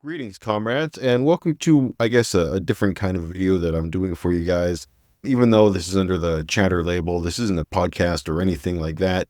Greetings, comrades, and welcome to, a different kind of video that I'm doing for you guys. Even though this is under the chatter label, this isn't a podcast or anything like that.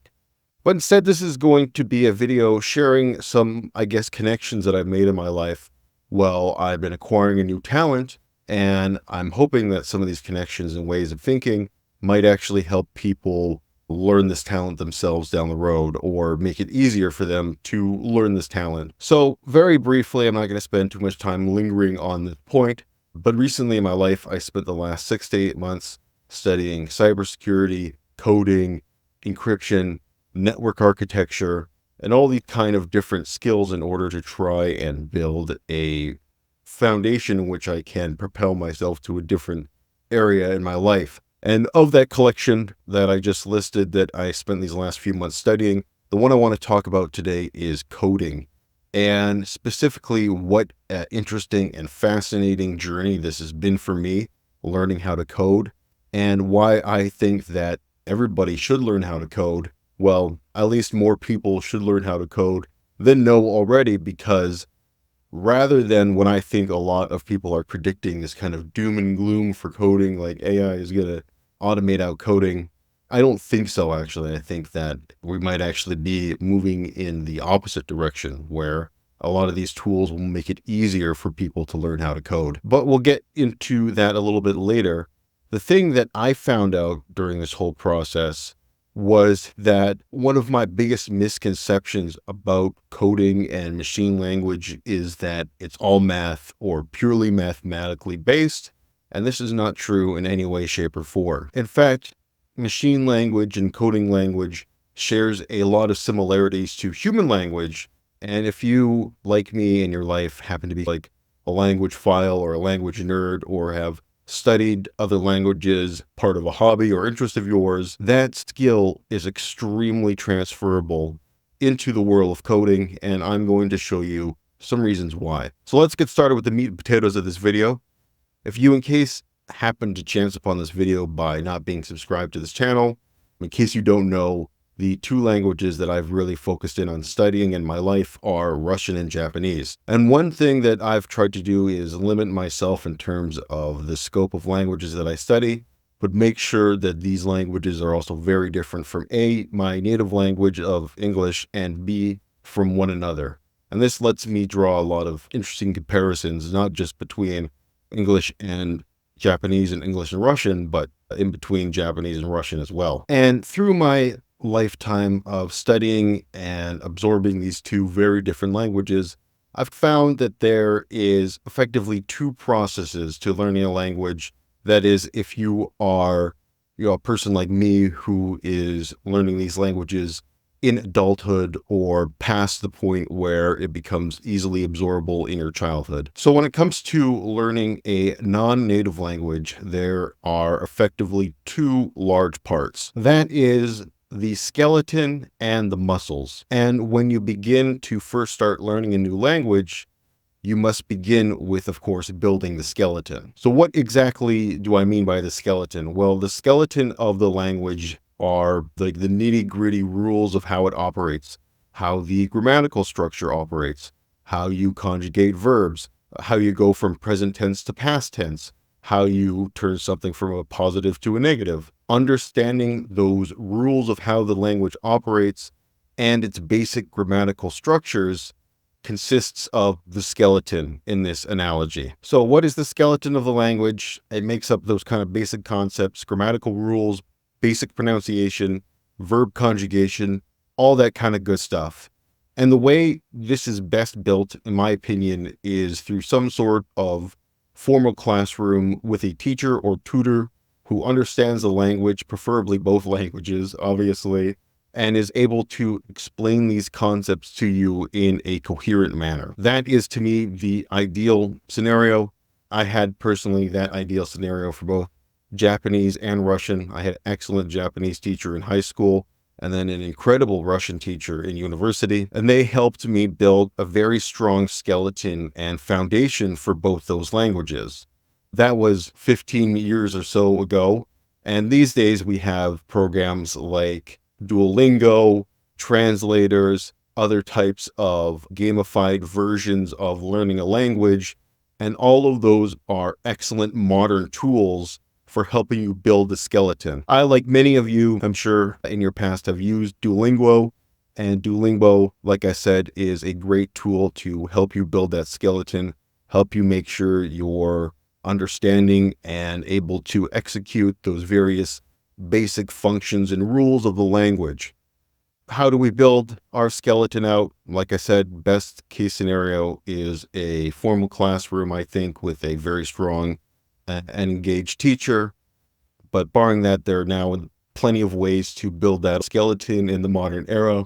But instead, this is going to be a video sharing some, connections that I've made in my life while I've been acquiring a new talent. And I'm hoping that some of these connections and ways of thinking might actually help people learn this talent themselves down the road or make it easier for them to learn this talent. So, very briefly, I'm not going to spend too much time lingering on this point, but recently in my life, I spent the last 6 to 8 months studying cybersecurity, coding, encryption, network architecture, and all these kind of different skills in order to try and build a foundation in which I can propel myself to a different area in my life. And of that collection that I just listed that I spent these last few months studying, the one I want to talk about today is coding, and specifically what interesting and fascinating journey this has been for me, learning how to code, and why I think that everybody should learn how to code. Well, at least more people should learn how to code than know already, because rather than when I think a lot of people are predicting this kind of doom and gloom for coding, like AI is going to automate out coding, I don't think so, actually. I think that we might actually be moving in the opposite direction, where a lot of these tools will make it easier for people to learn how to code. But we'll get into that a little bit later. The thing that I found out during this whole process was that one of my biggest misconceptions about coding and machine language is that it's all math or purely mathematically based. And this is not true in any way, shape, or form. In fact, machine language and coding language shares a lot of similarities to human language. And if you, like me in your life, happen to be like a language file or a language nerd, or have studied other languages, part of a hobby or interest of yours, that skill is extremely transferable into the world of coding, and I'm going to show you some reasons why. So let's get started with the meat and potatoes of this video. If you, in case, happen to chance upon this video by not being subscribed to this channel, in case you don't know, the two languages that I've really focused in on studying in my life are Russian and Japanese. And one thing that I've tried to do is limit myself in terms of the scope of languages that I study, but make sure that these languages are also very different from A, my native language of English, and B, from one another. And this lets me draw a lot of interesting comparisons, not just between English and Japanese and English and Russian, but in between Japanese and Russian as well. And through my lifetime of studying and absorbing these two very different languages, I've found that there is effectively two processes to learning a language. That is, if you are a person like me who is learning these languages in adulthood or past the point where it becomes easily absorbable in your childhood. So when it comes to learning a non-native language, there are effectively two large parts. That is the skeleton and the muscles. And when you begin to first start learning a new language, you must begin with, of course, building the skeleton. So what exactly do I mean by the skeleton? Well, the skeleton of the language are like the nitty-gritty rules of how it operates, how the grammatical structure operates, how you conjugate verbs, how you go from present tense to past tense, how you turn something from a positive to a negative. Understanding those rules of how the language operates and its basic grammatical structures consists of the skeleton in this analogy. So what is the skeleton of the language? It makes up those kind of basic concepts, grammatical rules, basic pronunciation, verb conjugation, all that kind of good stuff. And the way this is best built, in my opinion, is through some sort of formal classroom with a teacher or tutor who understands the language, preferably both languages, obviously, and is able to explain these concepts to you in a coherent manner. That is, to me, the ideal scenario. I had personally that ideal scenario for both Japanese and Russian. I had an excellent Japanese teacher in high school and then an incredible Russian teacher in university. And they helped me build a very strong skeleton and foundation for both those languages. That was 15 years or so ago. And these days we have programs like Duolingo, translators, other types of gamified versions of learning a language. And all of those are excellent modern tools for helping you build a skeleton. I, like many of you, I'm sure in your past, have used Duolingo. And Duolingo, like I said, is a great tool to help you build that skeleton, help you make sure you're understanding and able to execute those various basic functions and rules of the language. How do we build our skeleton out? Like I said, best case scenario is a formal classroom, I think, with a very strong and engaged teacher. But barring that, there are now plenty of ways to build that skeleton in the modern era.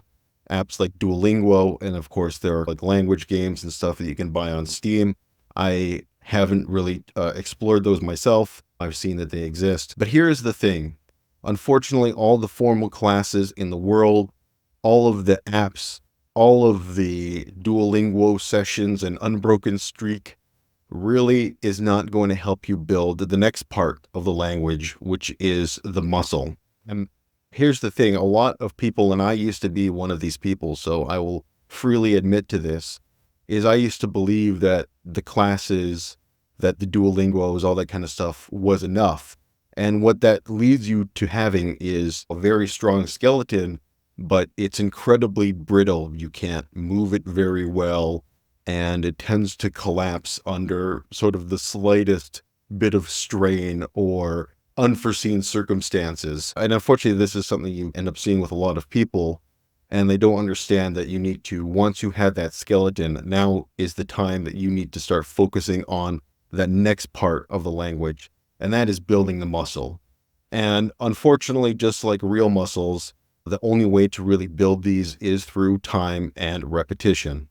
Apps like Duolingo, and of course, there are like language games and stuff that you can buy on Steam. I haven't really explored those myself. I've seen that they exist. But here's the thing. Unfortunately, all the formal classes in the world, all of the apps, all of the Duolingo sessions and Unbroken Streak really is not going to help you build the next part of the language, which is the muscle. And here's the thing. A lot of people, and I used to be one of these people, so I will freely admit to this, is I used to believe that the classes, that the Duolingos, all that kind of stuff was enough. And what that leads you to having is a very strong skeleton, but it's incredibly brittle. You can't move it very well, and it tends to collapse under sort of the slightest bit of strain or unforeseen circumstances. And unfortunately, this is something you end up seeing with a lot of people, and they don't understand that you need to, once you have that skeleton, now is the time that you need to start focusing on that next part of the language, and that is building the muscle. And unfortunately, just like real muscles, the only way to really build these is through time and repetition.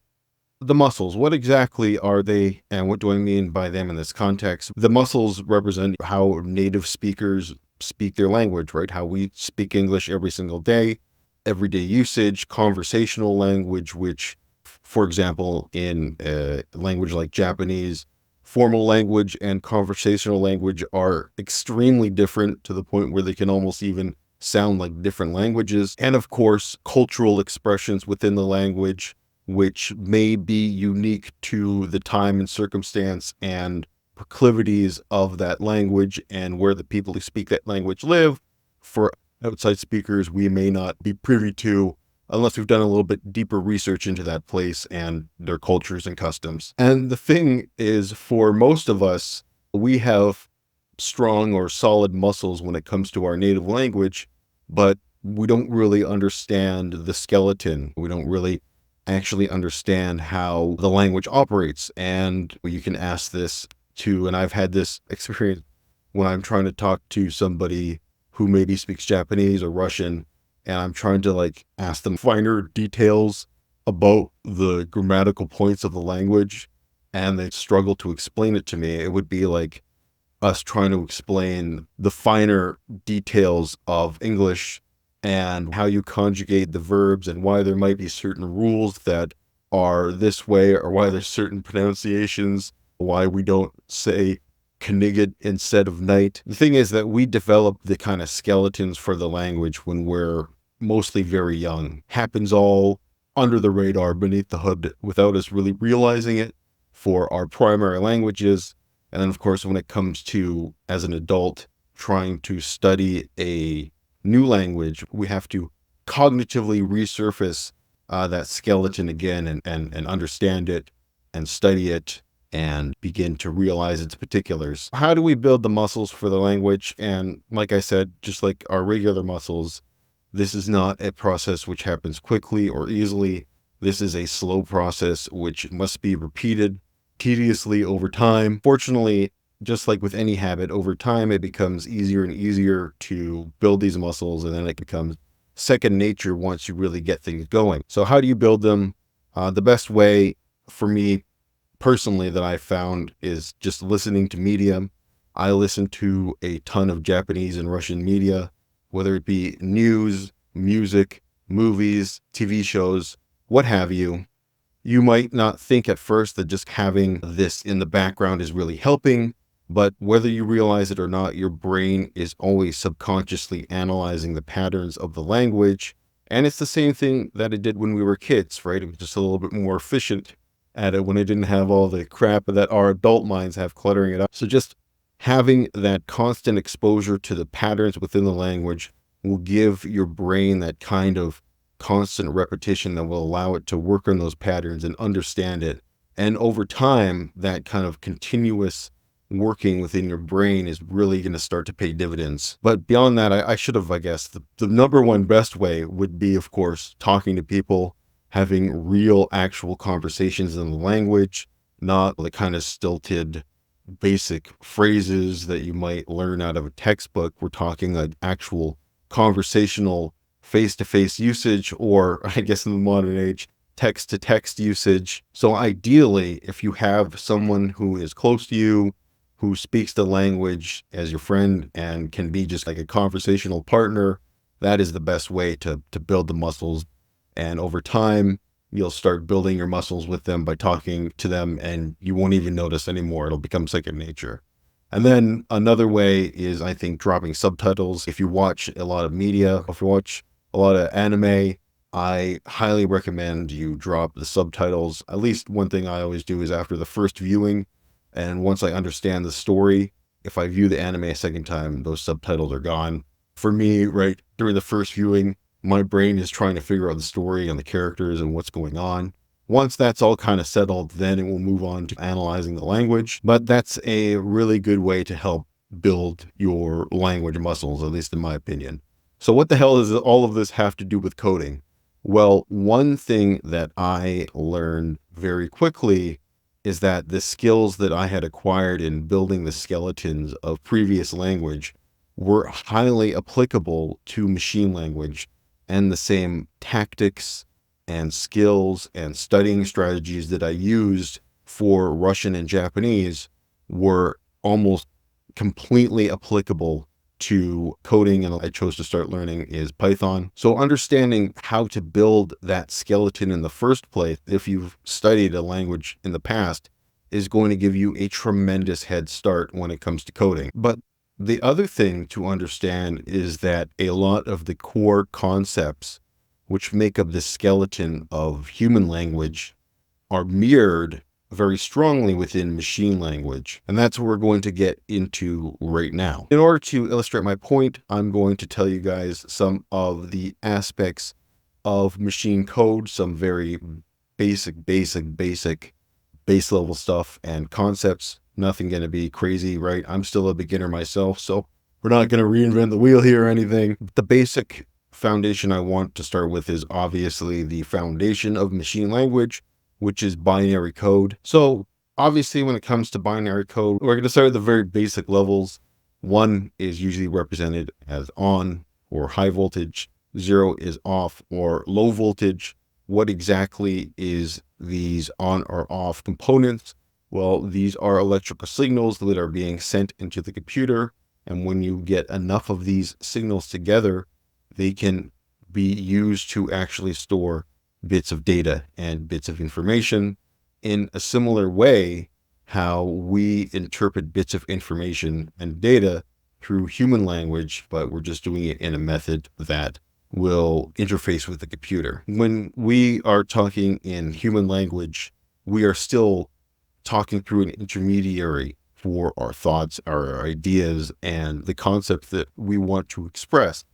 The muscles, what exactly are they, and what do I mean by them in this context? The muscles represent how native speakers speak their language, right? How we speak English every single day, everyday usage, conversational language, which, for example, in a language like Japanese, formal language and conversational language are extremely different to the point where they can almost even sound like different languages. And of course, cultural expressions within the language, which may be unique to the time and circumstance and proclivities of that language and where the people who speak that language live. For outside speakers, we may not be privy to unless we've done a little bit deeper research into that place and their cultures and customs. And the thing is, for most of us, we have strong or solid muscles when it comes to our native language, but we don't really understand the skeleton. We don't really actually understand how the language operates. And you can ask this to, and I've had this experience when I'm trying to talk to somebody who maybe speaks Japanese or Russian, and I'm trying to like ask them finer details about the grammatical points of the language, and they struggle to explain it to me. It would be like us trying to explain the finer details of English and how you conjugate the verbs and why there might be certain rules that are this way, or why there's certain pronunciations, why we don't say knigget instead of night. The thing is that we develop the kind of skeletons for the language when we're mostly very young. Happens all under the radar, beneath the hood, without us really realizing it for our primary languages. And then, of course, when it comes to, as an adult, trying to study a new language, we have to cognitively resurface that skeleton again and understand it and study it and begin to realize its particulars. How do we build the muscles for the language? And like I said, just like our regular muscles, this is not a process which happens quickly or easily. This is a slow process which must be repeated tediously over time. Fortunately, just like with any habit, over time it becomes easier and easier to build these muscles, and then it becomes second nature once you really get things going. So how do you build them? The best way for me personally that I found is just listening to media. I listen to a ton of Japanese and Russian media, whether it be news, music, movies, TV shows, what have you. You might not think at first that just having this in the background is really helping, but whether you realize it or not, your brain is always subconsciously analyzing the patterns of the language And it's the same thing that it did when we were kids, right? It was just a little bit more efficient at it when it didn't have all the crap that our adult minds have cluttering it up. So just having that constant exposure to the patterns within the language will give your brain that kind of constant repetition that will allow it to work on those patterns and understand it. And over time, that kind of continuous working within your brain is really going to start to pay dividends. But beyond that, I should have, I guess, the number one best way would be, of course, talking to people, having real, actual conversations in the language, not the kind of stilted, basic phrases that you might learn out of a textbook. We're talking like actual conversational face-to-face usage, or I guess in the modern age, text-to-text usage. So ideally, if you have someone who is close to you, who speaks the language as your friend and can be just like a conversational partner, that is the best way to build the muscles. And over time, you'll start building your muscles with them by talking to them, and you won't even notice anymore. It'll become second nature. And then another way is, I think, dropping subtitles. If you watch a lot of media, if you watch a lot of anime, I highly recommend you drop the subtitles. At least one thing I always do is after the first viewing, and once I understand the story, if I view the anime a second time, those subtitles are gone. For me, right during the first viewing, my brain is trying to figure out the story and the characters and what's going on. Once that's all kind of settled, then it will move on to analyzing the language. But that's a really good way to help build your language muscles, at least in my opinion. So what the hell does all of this have to do with coding? Well, one thing that I learned very quickly is that the skills that I had acquired in building the skeletons of previous language were highly applicable to machine language, and the same tactics and skills and studying strategies that I used for Russian and Japanese were almost completely applicable to coding, and I chose to start learning is Python. So understanding how to build that skeleton in the first place, if you've studied a language in the past, is going to give you a tremendous head start when it comes to coding. But the other thing to understand is that a lot of the core concepts which make up the skeleton of human language are mirrored very strongly within machine language. And that's what we're going to get into right now. In order to illustrate my point, I'm going to tell you guys some of the aspects of machine code, some very base level stuff and concepts. Nothing going to be crazy, right? I'm still a beginner myself, so we're not going to reinvent the wheel here or anything. The basic foundation I want to start with is obviously the foundation of machine language, which is binary code. So obviously when it comes to binary code, we're going to start at the very basic levels. 1 is usually represented as on or high voltage. 0 is off or low voltage. What exactly is these on or off components? Well, these are electrical signals that are being sent into the computer. And when you get enough of these signals together, they can be used to actually store bits of data and bits of information. In a similar way, how we interpret bits of information and data through human language, but we're just doing it in a method that will interface with the computer. When we are talking in human language, we are still talking through an intermediary for our thoughts, our ideas, and the concepts that we want to express.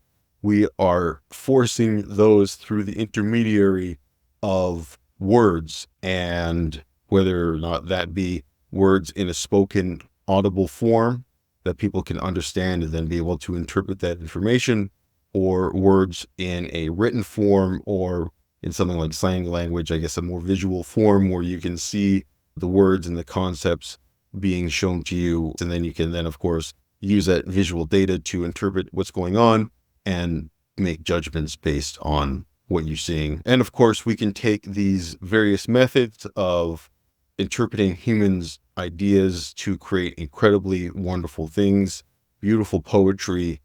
We are forcing those through the intermediary of words, and whether or not that be words in a spoken audible form that people can understand and then be able to interpret that information, or words in a written form, or in something like slang language, I guess a more visual form where you can see the words and the concepts being shown to you. And then you can then, of course, use that visual data to interpret what's going on and make judgments based on what you're seeing. And of course, we can take these various methods of interpreting humans' ideas to create incredibly wonderful things, beautiful poetry,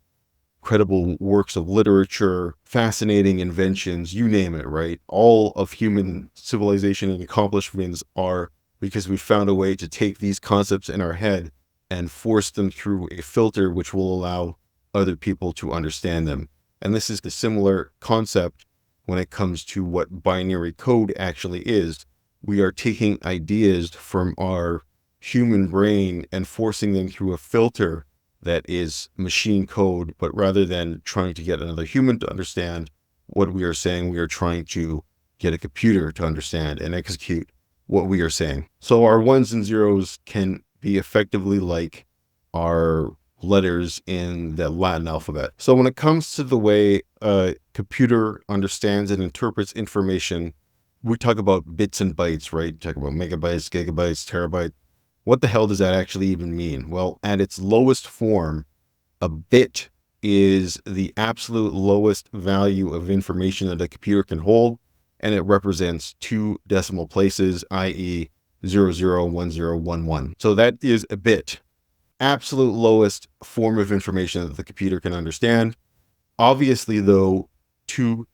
incredible works of literature, fascinating inventions, you name it, right? All of human civilization and accomplishments are because we found a way to take these concepts in our head and force them through a filter which will allow other people to understand them. And this is the similar concept when it comes to what binary code actually is. We are taking ideas from our human brain and forcing them through a filter that is machine code, but rather than trying to get another human to understand what we are saying, we are trying to get a computer to understand and execute what we are saying. So our ones and zeros can be effectively like our letters in the Latin alphabet. So when it comes to the way a computer understands and interprets information, we talk about bits and bytes, right? Talk about megabytes, gigabytes, terabytes. What the hell does that actually even mean? Well, at its lowest form, a bit is the absolute lowest value of information that a computer can hold, and it represents 2 decimal places, i.e. 001011. So that is a bit, absolute lowest form of information that the computer can understand. Obviously, though, 2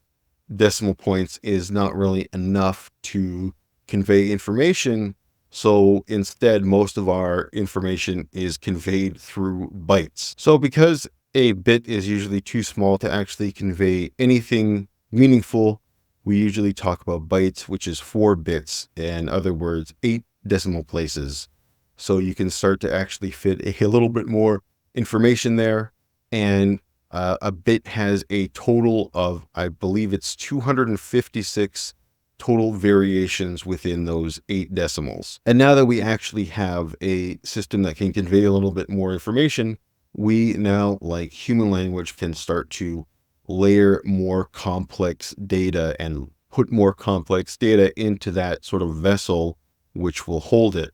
decimal points is not really enough to convey information. So instead, most of our information is conveyed through bytes. So because a bit is usually too small to actually convey anything meaningful, we usually talk about bytes, which is 4 bits. In other words, 8 decimal places. So you can start to actually fit a little bit more information there. And a bit has a total of, I believe it's 256 total variations within those 8 decimals. And now that we actually have a system that can convey a little bit more information, we now, like human language, can start to layer more complex data and put more complex data into that sort of vessel which will hold it.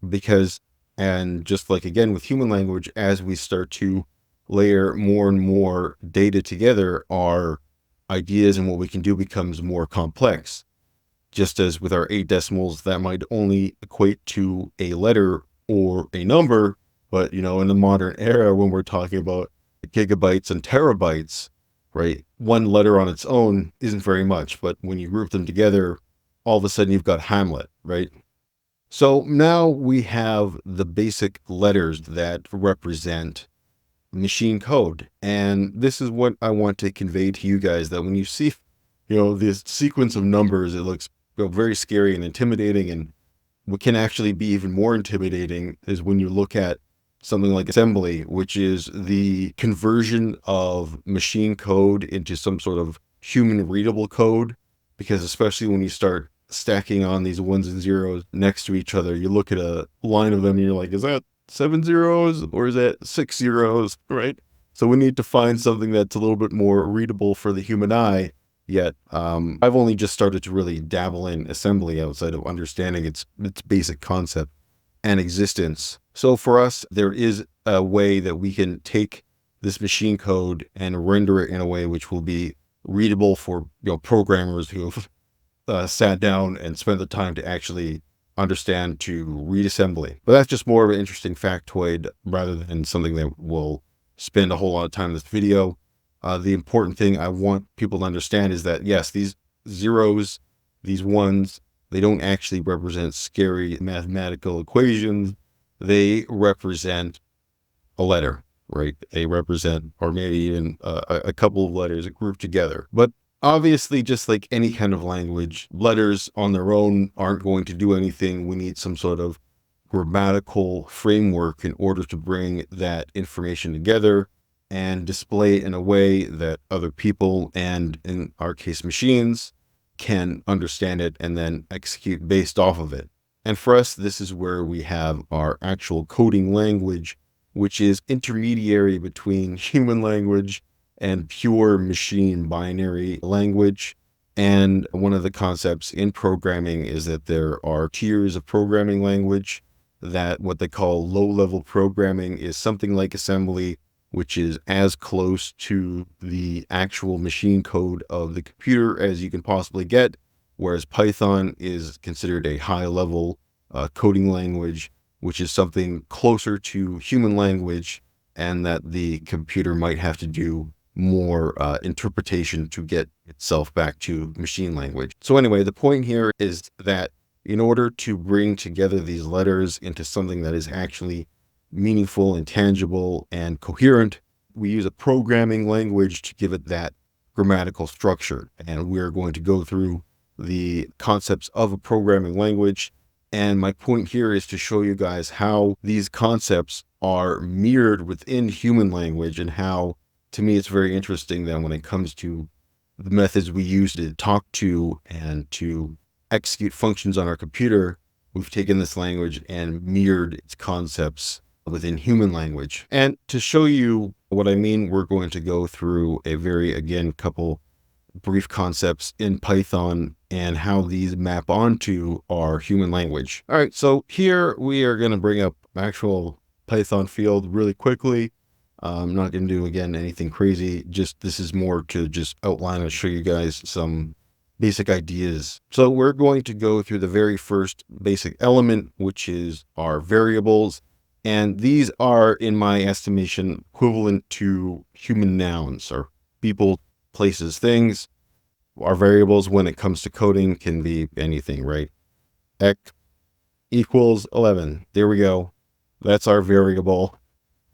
And just like again with human language, as we start to layer more and more data together, our ideas and what we can do becomes more complex. Just as with our 8 decimals, that might only equate to a letter or a number, but in the modern era, when we're talking about gigabytes and terabytes, right, one letter on its own isn't very much, but when you group them together, all of a sudden you've got Hamlet, right? So now we have the basic letters that represent machine code. And this is what I want to convey to you guys, that when you see, this sequence of numbers, it looks very scary and intimidating. And what can actually be even more intimidating is when you look at something like assembly, which is the conversion of machine code into some sort of human readable code. Because especially when you start stacking on these ones and zeros next to each other, you look at a line of them and you're like, is that 7 zeros or is that 6 zeros, right? So we need to find something that's a little bit more readable for the human eye. Yet I've only just started to really dabble in assembly outside of understanding its basic concept and existence. So for us, there is a way that we can take this machine code and render it in a way which will be readable for programmers who have sat down and spent the time to actually understand to read assembly. But that's just more of an interesting factoid rather than something that will spend a whole lot of time in this video. The important thing I want people to understand is that, yes, these zeros, these ones, they don't actually represent scary mathematical equations. They represent a letter, right? They represent, or maybe even a couple of letters grouped together. But obviously, just like any kind of language, letters on their own aren't going to do anything. We need some sort of grammatical framework in order to bring that information together and display it in a way that other people, and in our case, machines, can understand it and then execute based off of it. And for us, this is where we have our actual coding language, which is intermediary between human language and pure machine binary language. And one of the concepts in programming is that there are tiers of programming language, that what they call low-level programming is something like assembly, which is as close to the actual machine code of the computer as you can possibly get, whereas Python is considered a high-level coding language, which is something closer to human language, and that the computer might have to do more interpretation to get itself back to machine language. So anyway, the point here is that in order to bring together these letters into something that is actually meaningful and tangible and coherent, we use a programming language to give it that grammatical structure. And we're going to go through the concepts of a programming language. And my point here is to show you guys how these concepts are mirrored within human language, and how, to me, it's very interesting that when it comes to the methods we use to talk to and to execute functions on our computer, we've taken this language and mirrored its concepts within human language. And to show you what I mean, we're going to go through again, couple brief concepts in Python and how these map onto our human language. All right, so here we are going to bring up actual Python field really quickly. I'm not going to do, again, anything crazy. This is more to just outline and show you guys some basic ideas. So we're going to go through the very first basic element, which is our variables. And these are, in my estimation, equivalent to human nouns, or people, places, things. Our variables, when it comes to coding, can be anything, right? X equals 11. There we go. That's our variable.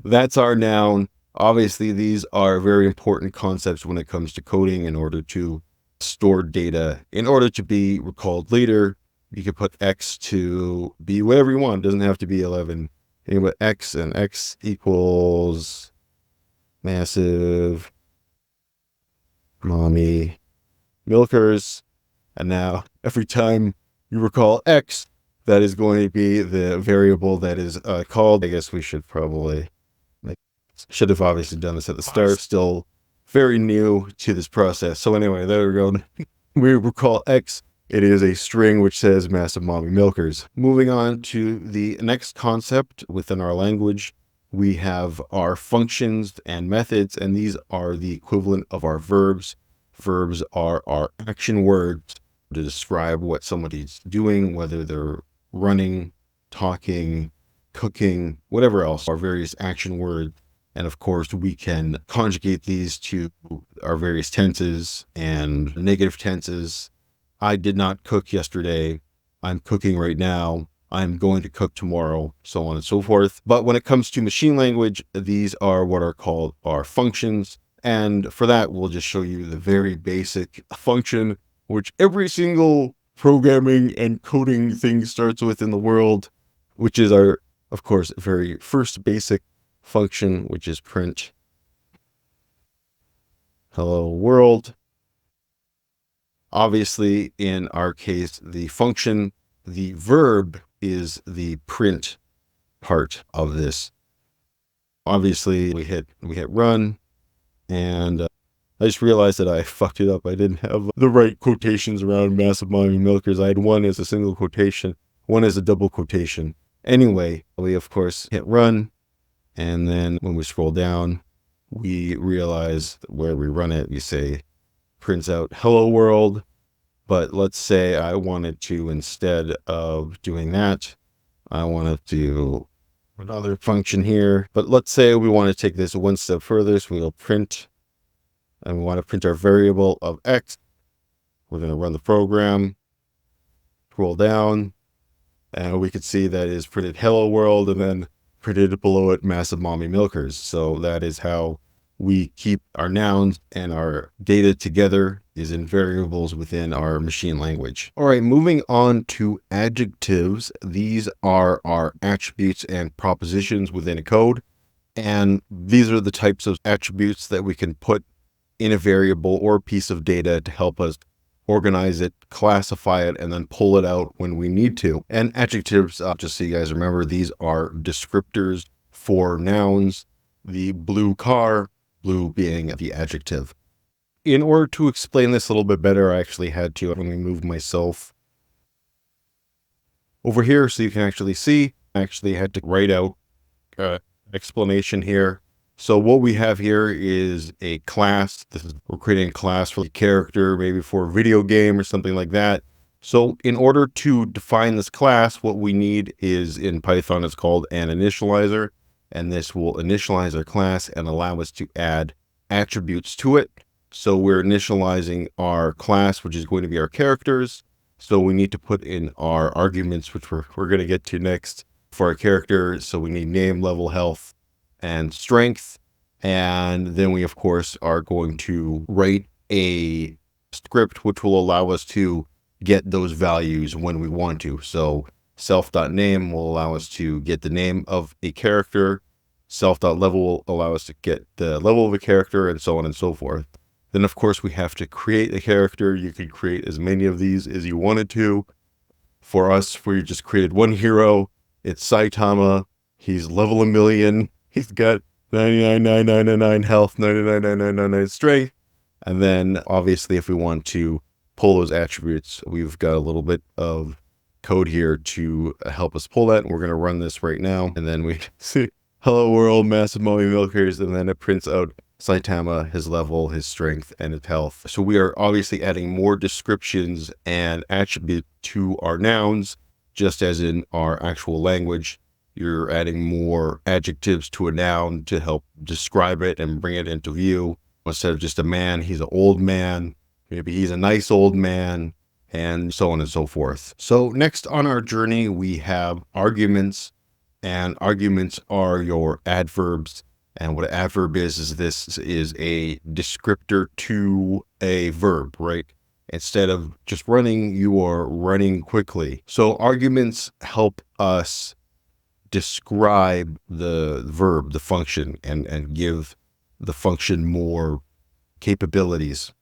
That's our noun. Obviously, these are very important concepts when it comes to coding. In order to store data, in order to be recalled later, you can put X to be whatever you want. It doesn't have to be 11. You can put X, and X equals massive mommy milkers. And now every time you recall X, that is going to be the variable that is called. I guess we should probably should have obviously done this at the start. Still very new to this process. So anyway, there we go. We recall X. It is a string which says massive mommy milkers. Moving on to the next concept within our language, we have our functions and methods, and these are the equivalent of our verbs. Verbs are our action words to describe what somebody's doing, whether they're running, talking, cooking, whatever else, our various action words. And of course, we can conjugate these to our various tenses and negative tenses. I did not cook yesterday. I'm cooking right now. I'm going to cook tomorrow, so on and so forth. But when it comes to machine language, these are what are called our functions. And for that, we'll just show you the very basic function, which every single programming and coding thing starts with in the world, which is our, of course, very first basic function, which is print hello world. Obviously, in our case, the function, the verb is the print part of this. Obviously, we hit run, and I just realized that I fucked it up. I didn't have the right quotations around massive mommy milkers. I had one as a single quotation, one as a double quotation. Anyway, we of course hit run, and then when we scroll down, we realize that where we run it, we say prints out hello world. But let's say I wanted to, instead of doing that, I want to do another function here. But let's say we want to take this one step further. So we'll print, and we want to print our variable of X. We're going to run the program, scroll down, and we could see that is printed hello world, and then printed below it massive mommy milkers. So that is how we keep our nouns and our data together, is in variables within our machine language. All right, moving on to adjectives. These are our attributes and propositions within a code. And these are the types of attributes that we can put in a variable or piece of data to help us organize it, classify it, and then pull it out when we need to. And adjectives, just so you guys remember, these are descriptors for nouns. The blue car, blue being the adjective. In order to explain this a little bit better, I actually had to, let me move myself over here so you can actually see. I actually had to write out explanation here. So what we have here is a class. We're creating a class for a character, maybe for a video game or something like that. So in order to define this class, what we need is, in Python, it's called an initializer. And this will initialize our class and allow us to add attributes to it. So we're initializing our class, which is going to be our characters. So we need to put in our arguments, which we're going to get to next, for our character. So we need name, level, health, and strength. And then we, of course, are going to write a script which will allow us to get those values when we want to. So self.name will allow us to get the name of a character. Self.level will allow us to get the level of a character, and so on and so forth. Then, of course, we have to create a character. You can create as many of these as you wanted to. For us, we just created one hero. It's Saitama. He's level 1,000,000. He's got 99,999 health, 99,999 strength. And then, obviously, if we want to pull those attributes, we've got a little bit of code here to help us pull that. And we're going to run this right now. And then we see, hello world, massive mommy milkers. And then it prints out Saitama, his level, his strength, and his health. So we are obviously adding more descriptions and attributes to our nouns, just as in our actual language. You're adding more adjectives to a noun to help describe it and bring it into view. Instead of just a man, he's an old man. Maybe he's a nice old man, and so on and so forth. So next on our journey, we have arguments, and arguments are your adverbs. And what an adverb is this is a descriptor to a verb, right? Instead of just running, you are running quickly. So arguments help us describe the verb, the function, and give the function more capabilities.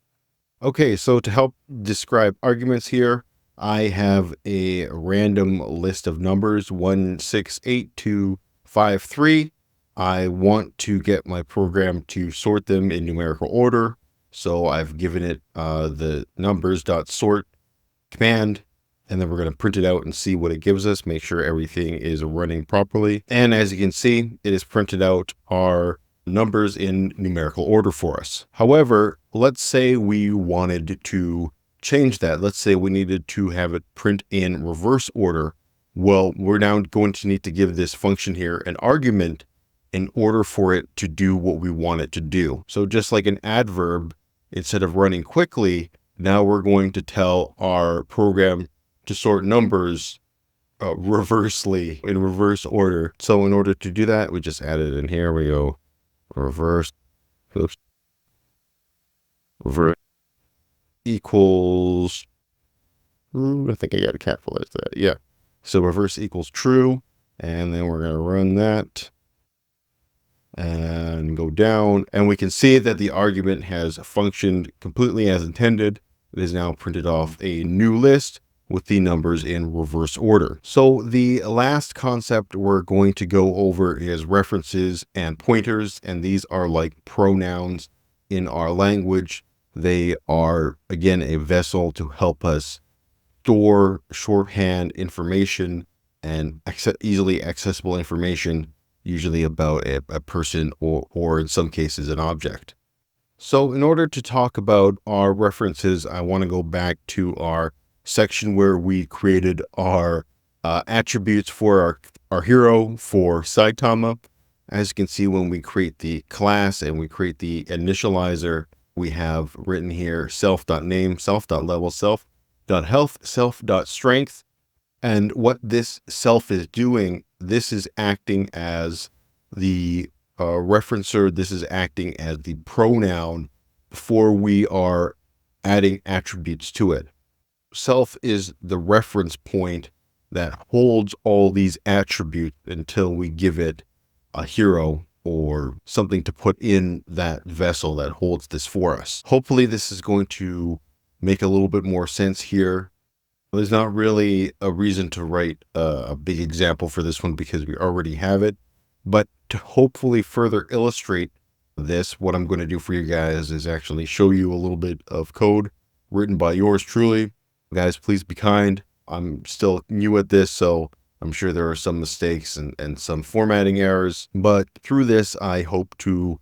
Okay, so to help describe arguments here, I have a random list of numbers, 1, 6, 8, 2, 5, 3. I want to get my program to sort them in numerical order. So I've given it the numbers.sort command, and then we're going to print it out and see what it gives us, make sure everything is running properly. And as you can see, it has printed out our numbers in numerical order for us. However, let's say we wanted to change that. Let's say we needed to have it print in reverse order. Well, we're now going to need to give this function here an argument in order for it to do what we want it to do. So just like an adverb, instead of running quickly, now we're going to tell our program to sort numbers reversely, in reverse order. So in order to do that, we just add it in here. We go reverse, oops, reverse equals, I think I got to capitalize that. Yeah. So reverse equals true. And then we're going to run that and go down, and we can see that the argument has functioned completely as intended. It is now printed off a new list with the numbers in reverse order. So the last concept we're going to go over is references and pointers, and these are like pronouns in our language. They are, again, a vessel to help us store shorthand information and easily accessible information, usually about a person or in some cases an object. So in order to talk about our references, I want to go back to our section where we created our attributes for our hero for Saitama. As you can see, when we create the class and we create the initializer, we have written here self.name, self.level, self.health, self.strength. And what this self is doing, this is acting as the referencer. This is acting as the pronoun before we are adding attributes to it. Self is the reference point that holds all these attributes until we give it a hero or something to put in that vessel that holds this for us. Hopefully this is going to make a little bit more sense here. There's not really a reason to write a big example for this one because we already have it. But to hopefully further illustrate this, what I'm going to do for you guys is actually show you a little bit of code written by yours truly. Guys, please be kind. I'm still new at this, so I'm sure there are some mistakes and some formatting errors. But through this, I hope to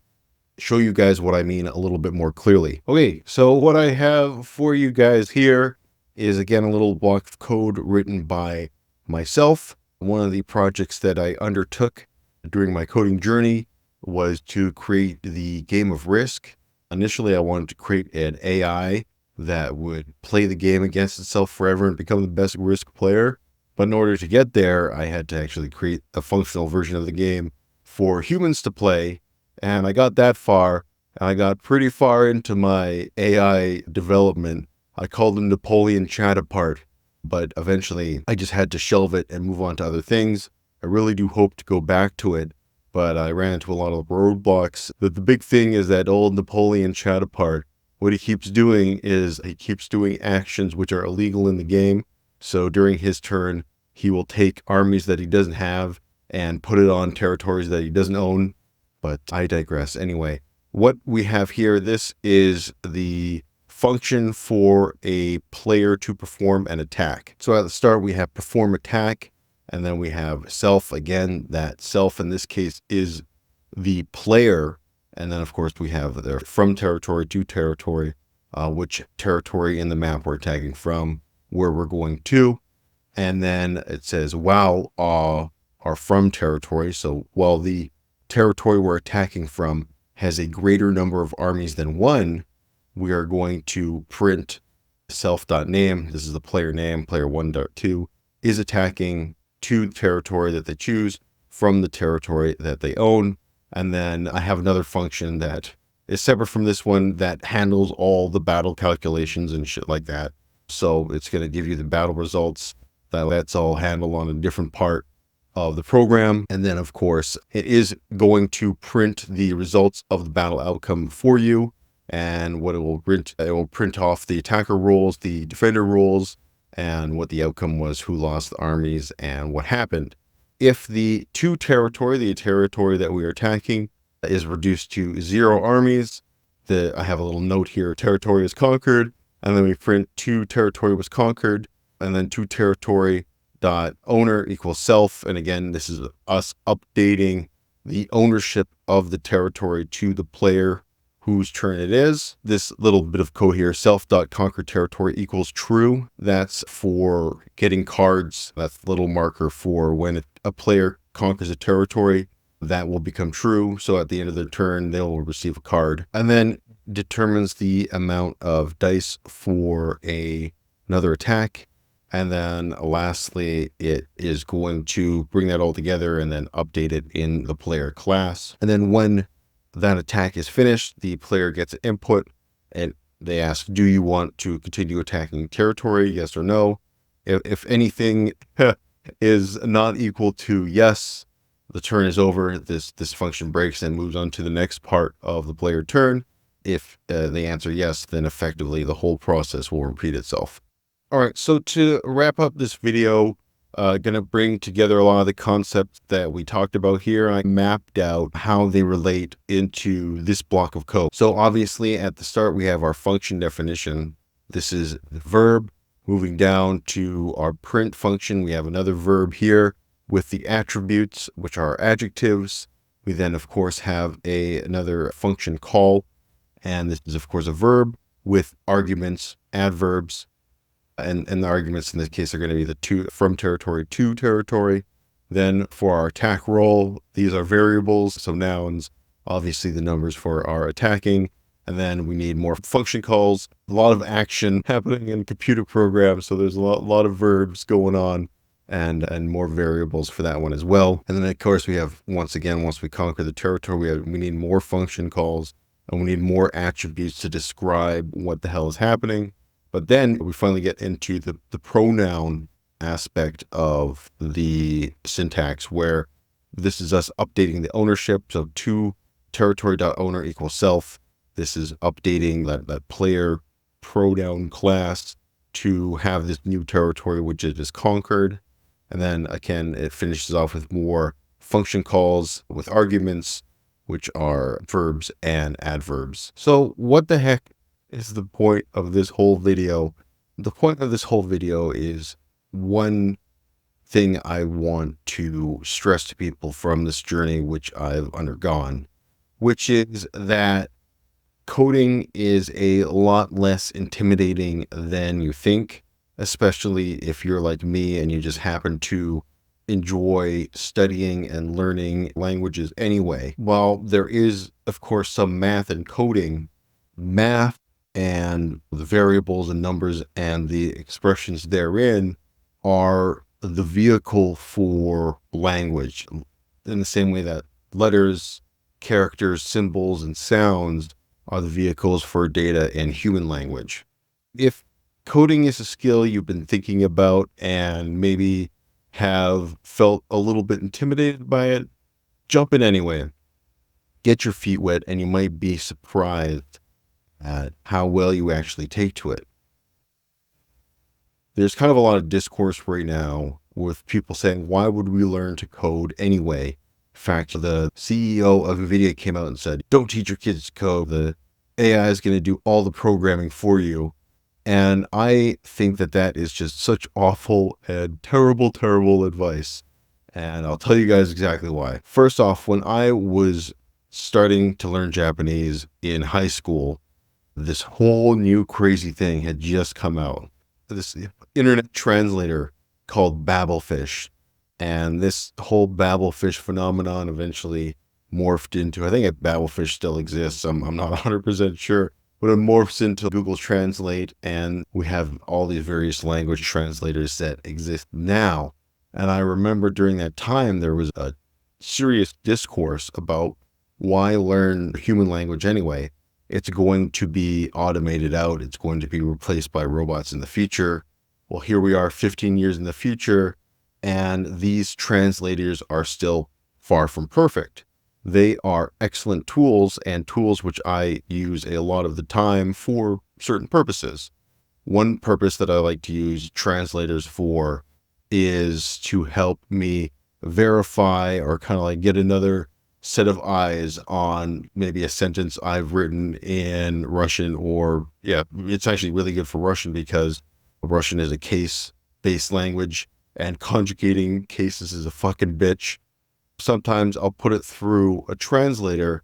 show you guys what I mean a little bit more clearly. Okay, so what I have for you guys here is, again, a little block of code written by myself. One of the projects that I undertook during my coding journey was to create the game of Risk. Initially, I wanted to create an AI that would play the game against itself forever and become the best Risk player. But in order to get there, I had to actually create a functional version of the game for humans to play. And I got that far. I got pretty far into my AI development. I called the Napoleon chat apart, but eventually I just had to shelve it and move on to other things. I really do hope to go back to it, but I ran into a lot of roadblocks. The big thing is that old Napoleon chat apart. What he keeps doing is he keeps doing actions which are illegal in the game. So during his turn, he will take armies that he doesn't have and put it on territories that he doesn't own. But I digress. Anyway, what we have here, this is the function for a player to perform an attack. So at the start, we have perform attack, and then we have self. Again, that self in this case is the player. And then, of course, we have the from territory to territory, which territory in the map we're attacking from, where we're going to. And then it says, wow, our from territory. So while the territory we're attacking from has a greater number of armies than one, we are going to print self.name. This is the player name. Player 1.2 is attacking to the territory that they choose from the territory that they own. And then I have another function that is separate from this one that handles all the battle calculations and shit like that. So it's going to give you the battle results. That's all handled on a different part of the program. And then, of course, it is going to print the results of the battle outcome for you. And what it will print off the attacker rules, the defender rules, and what the outcome was, who lost the armies, and what happened. If the to territory, the territory that we are attacking, is reduced to 0 armies, I have a little note here, territory is conquered, and then we print to territory was conquered, and then to territory dot owner equals self. And again, this is us updating the ownership of the territory to the player whose turn it is. This little bit of code here, self.conquer territory equals true. That's for getting cards. That's the little marker for when a player conquers a territory, that will become true. So at the end of the turn, they'll receive a card. And then determines the amount of dice for another attack. And then lastly, it is going to bring that all together and then update it in the player class. And then when that attack is finished, the player gets an input and they ask, do you want to continue attacking territory? Yes or no. If anything is not equal to yes, the turn is over. This function breaks and moves on to the next part of the player turn. If they answer yes, then effectively the whole process will repeat itself. All right, so to wrap up this video, gonna bring together a lot of the concepts that we talked about here. I mapped out how they relate into this block of code. So obviously at the start, we have our function definition. This is the verb. Moving down to our print function, we have another verb here with the attributes, which are adjectives. We then, of course, have another function call, and this is, of course, a verb with arguments, adverbs, and the arguments in this case are going to be the from territory to territory. Then for our attack roll, these are variables, so nouns, obviously the numbers for our attacking. And then we need more function calls, a lot of action happening in computer programs. So there's a lot of verbs going on, and more variables for that one as well. And then of course we have, once again, once we conquer the territory, we need more function calls, and we need more attributes to describe what the hell is happening. But then we finally get into the pronoun aspect of the syntax, where this is us updating the ownership. So to territory.owner equals self. This is updating that player pronoun class to have this new territory, which it is conquered. And then again, it finishes off with more function calls with arguments, which are verbs and adverbs. So what the heck is the point of this whole video? The point of this whole video is one thing I want to stress to people from this journey, which I've undergone, which is that coding is a lot less intimidating than you think, especially if you're like me and you just happen to enjoy studying and learning languages anyway. While there is, of course, some math and coding, math and the variables and numbers and the expressions therein are the vehicle for language, in the same way that letters, characters, symbols, and sounds are the vehicles for data and human language. If coding is a skill you've been thinking about and maybe have felt a little bit intimidated by it, jump in anyway. Get your feet wet, and you might be surprised at how well you actually take to it. There's kind of a lot of discourse right now with people saying, why would we learn to code anyway? In fact, the CEO of NVIDIA came out and said, don't teach your kids to code. The AI is going to do all the programming for you. And I think that that is just such awful and terrible, terrible advice. And I'll tell you guys exactly why. First off, when I was starting to learn Japanese in high school, this whole new crazy thing had just come out. This internet translator called Babelfish. And this whole Babelfish phenomenon eventually morphed into, I think Babelfish still exists. I'm not 100% sure, but it morphs into Google Translate. And we have all these various language translators that exist now. And I remember during that time, there was a serious discourse about why learn human language anyway? It's going to be automated out. It's going to be replaced by robots in the future. Well, here we are 15 years in the future, and these translators are still far from perfect. They are excellent tools, and tools which I use a lot of the time for certain purposes. One purpose that I like to use translators for is to help me verify or kind of like get another set of eyes on maybe a sentence I've written in Russian, or it's actually really good for Russian because Russian is a case-based language and conjugating cases is a fucking bitch. Sometimes I'll put it through a translator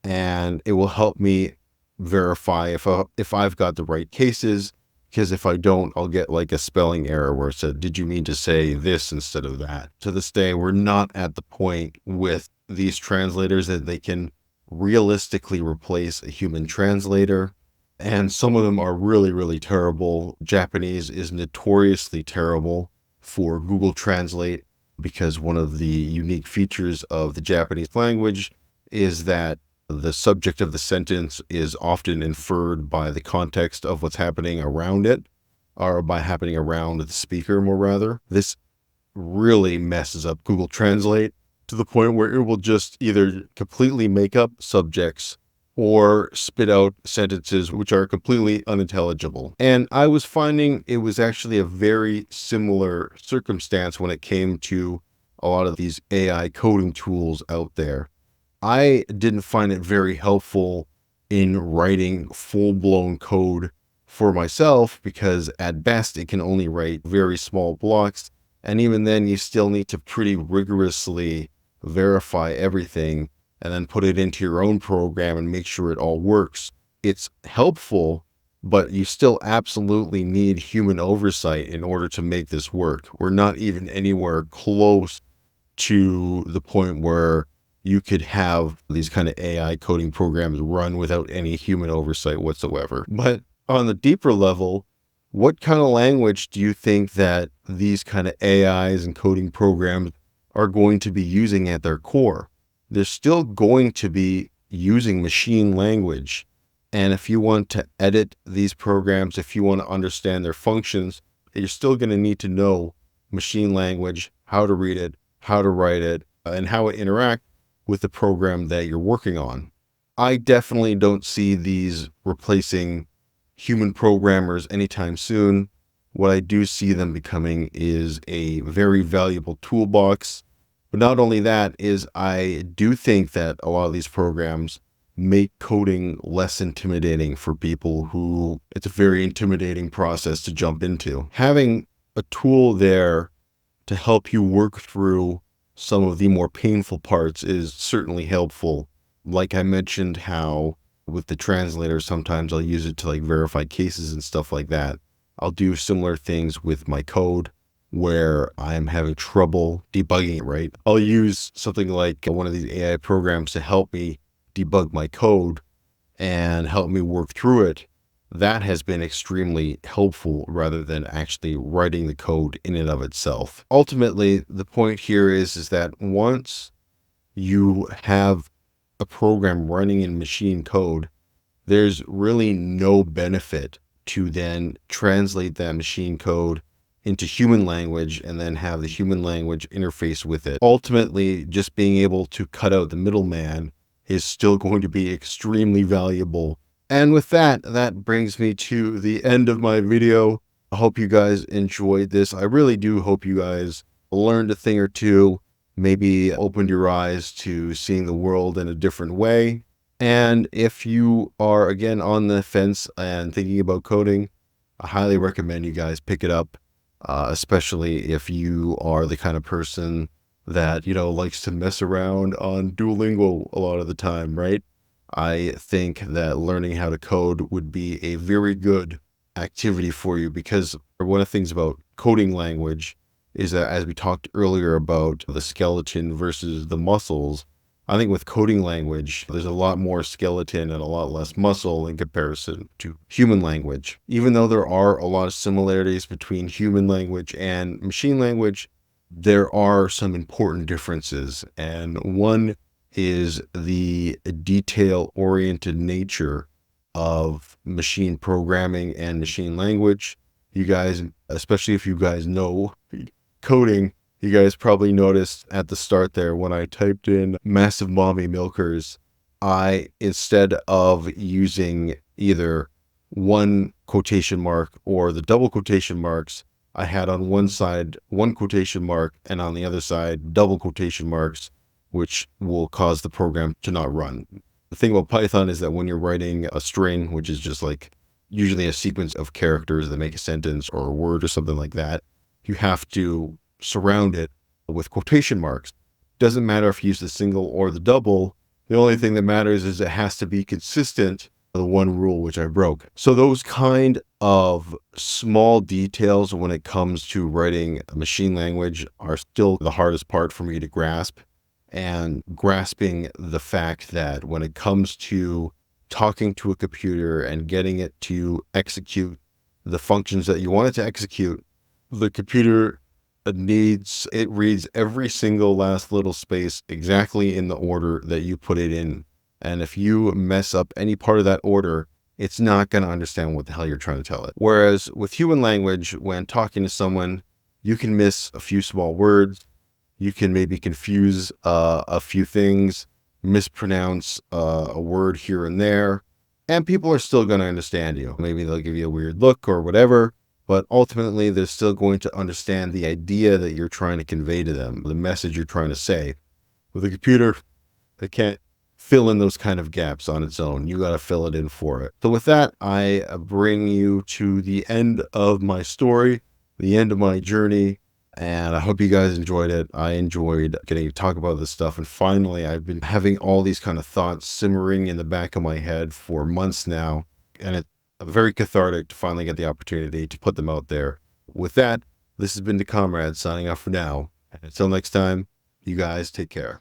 and it will help me verify if I've got the right cases, because if I don't, I'll get like a spelling error where it said, did you mean to say this instead of that? To this day, we're not at the point with these translators that they can realistically replace a human translator. And some of them are really, really terrible. Japanese is notoriously terrible for Google Translate because one of the unique features of the Japanese language is that the subject of the sentence is often inferred by the context of what's happening around it, or by happening around the speaker, more rather. This really messes up Google Translate to the point where it will just either completely make up subjects or spit out sentences which are completely unintelligible. And I was finding it was actually a very similar circumstance when it came to a lot of these AI coding tools out there. I didn't find it very helpful in writing full-blown code for myself because at best it can only write very small blocks. And even then you still need to pretty rigorously verify everything and then put it into your own program and make sure it all works. It's helpful, but you still absolutely need human oversight in order to make this work. We're not even anywhere close to the point where you could have these kind of AI coding programs run without any human oversight whatsoever. But on the deeper level, what kind of language do you think that these kind of AIs and coding programs are going to be using at their core? They're still going to be using machine language. And if you want to edit these programs, if you want to understand their functions, you're still going to need to know machine language, how to read it, how to write it, and how it interacts with the program that you're working on. I definitely don't see these replacing human programmers anytime soon. What I do see them becoming is a very valuable toolbox. But not only that is I do think that a lot of these programs make coding less intimidating for people who it's a very intimidating process to jump into. Having a tool there to help you work through some of the more painful parts is certainly helpful. Like I mentioned how with the translator, sometimes I'll use it to like verify cases and stuff like that. I'll do similar things with my code where I'm having trouble debugging it, right? I'll use something like one of these AI programs to help me debug my code and help me work through it. That has been extremely helpful rather than actually writing the code in and of itself. Ultimately, the point here is that once you have a program running in machine code, there's really no benefit to then translate that machine code into human language and then have the human language interface with it. Ultimately, just being able to cut out the middleman is still going to be extremely valuable. And with that, that brings me to the end of my video. I hope you guys enjoyed this. I really do hope you guys learned a thing or two, maybe opened your eyes to seeing the world in a different way. And if you are, again, on the fence and thinking about coding, I highly recommend you guys pick it up, especially if you are the kind of person that, likes to mess around on Duolingo a lot of the time, right? I think that learning how to code would be a very good activity for you, because one of the things about coding language is that, as we talked earlier about the skeleton versus the muscles, I think with coding language, there's a lot more skeleton and a lot less muscle in comparison to human language. Even though there are a lot of similarities between human language and machine language, there are some important differences. And one is the detail-oriented nature of machine programming and machine language. You guys, especially if you guys know coding, you guys probably noticed at the start there when I typed in massive mommy milkers, I, instead of using either one quotation mark or the double quotation marks, I had on one side one quotation mark and on the other side double quotation marks, which will cause the program to not run. The thing about Python is that when you're writing a string, which is just like usually a sequence of characters that make a sentence or a word or something like that, you have to surround it with quotation marks. Doesn't matter if you use the single or the double. The only thing that matters is it has to be consistent, the one rule which I broke. So those kind of small details when it comes to writing a machine language are still the hardest part for me to grasp. And grasping the fact that when it comes to talking to a computer and getting it to execute the functions that you want it to execute, the computer it reads every single last little space exactly in the order that you put it in. And if you mess up any part of that order, it's not going to understand what the hell you're trying to tell it. Whereas with human language, when talking to someone, you can miss a few small words. You can maybe confuse a few things, mispronounce a word here and there, and people are still going to understand you. Maybe they'll give you a weird look or whatever, but ultimately they're still going to understand the idea that you're trying to convey to them, the message you're trying to say. With a computer, it can't fill in those kind of gaps on its own. You got to fill it in for it. So with that, I bring you to the end of my story, the end of my journey. And I hope you guys enjoyed it. I enjoyed getting to talk about this stuff. And finally, I've been having all these kind of thoughts simmering in the back of my head for months now. And it's very cathartic to finally get the opportunity to put them out there. With that, this has been the Comrade signing off for now. And until next time, you guys take care.